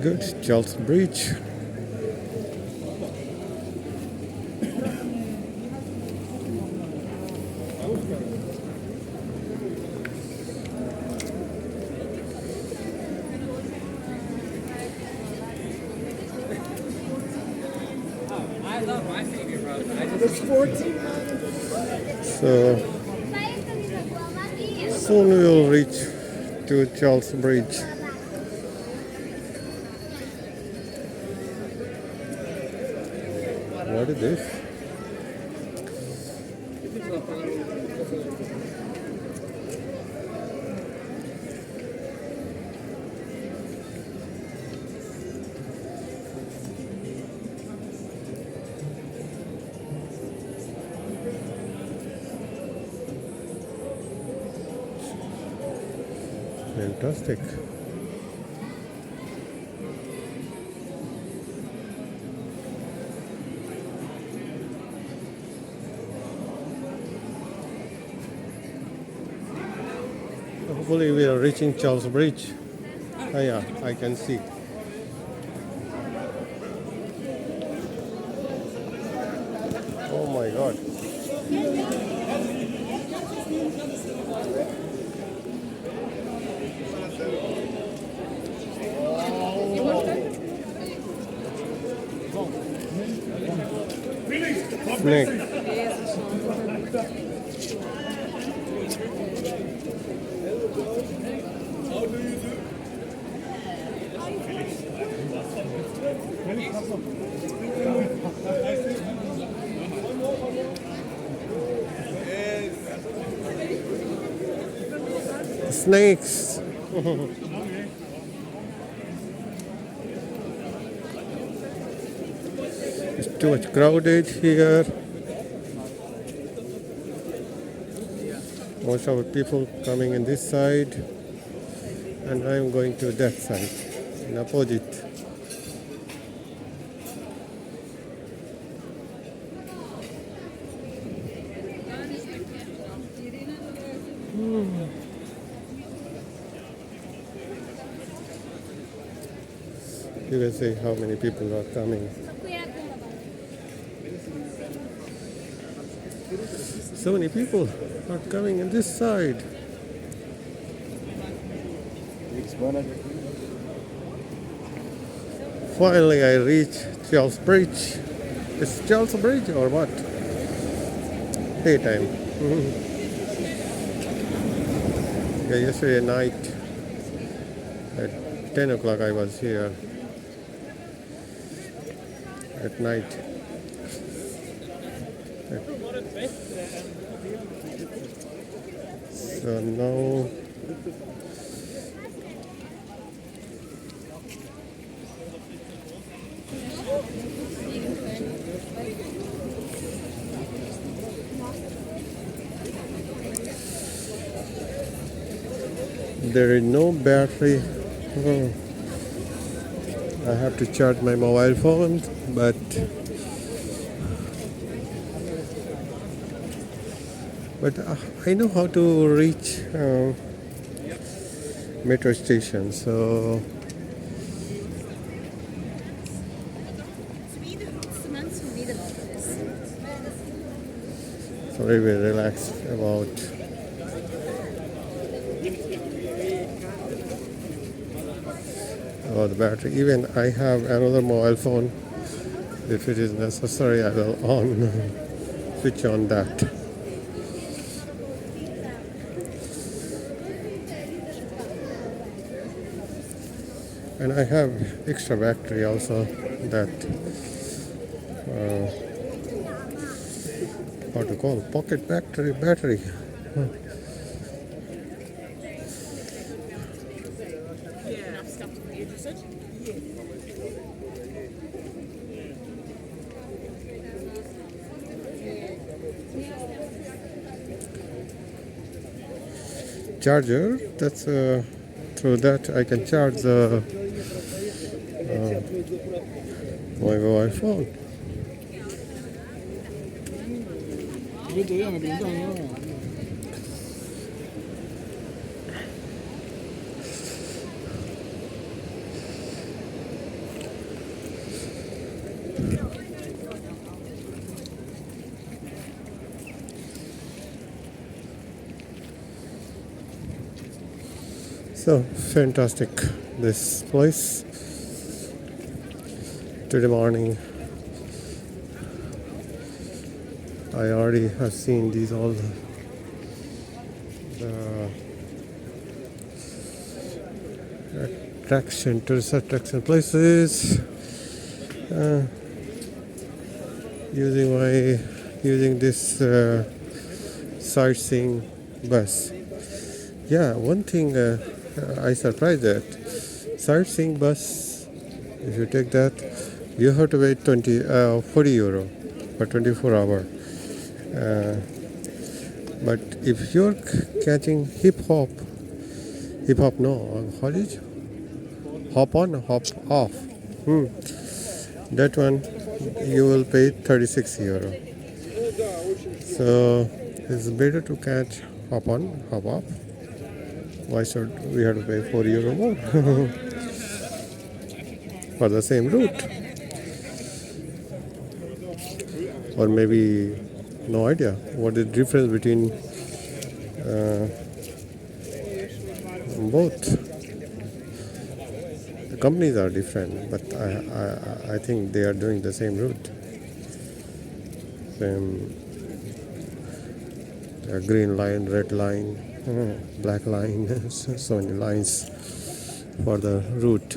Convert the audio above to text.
Good, Charles Bridge. I love my favorite road. I just 14. So soon we will reach to Charles Bridge. What is this? Fantastic. Hopefully we are reaching Charles Bridge. Oh yeah, I can see. Oh my God. Snake. Snakes. It's too much crowded here. Most of the people coming in this side, and I'm going to that side, in opposite. You can see how many people are coming. So many people are coming in this side. Finally, I reached Charles Bridge. It's Charles Bridge or what? Daytime. Yeah, yesterday night at 10 o'clock I was here. At night. So now there is no battery. Oh. I have to charge my mobile phone, but I know how to reach metro station, so very relaxed about the battery. Even I have another mobile phone. If it is necessary, I will switch on that. And I have extra battery also, that what to call pocket battery. Charger, that's through that I can charge the my mobile phone. So fantastic this place. Today morning I already have seen these all the attraction, tourist attraction places. Uh, using this sightseeing bus. Yeah, one thing I surprised that sightseeing bus. If you take that, you have to wait 40 euro for 24 hour. Uh, but if you're catching hip hop no, how is it? Hop on, hop off. That one you will pay 36 euro. So it's better to catch hop on, hop off. Why should we have to pay 4 euro more for the same route? Or maybe no idea what is the difference between both. The companies are different, but I think they are doing the same route. Same green line, red line, black line, so many lines for the route.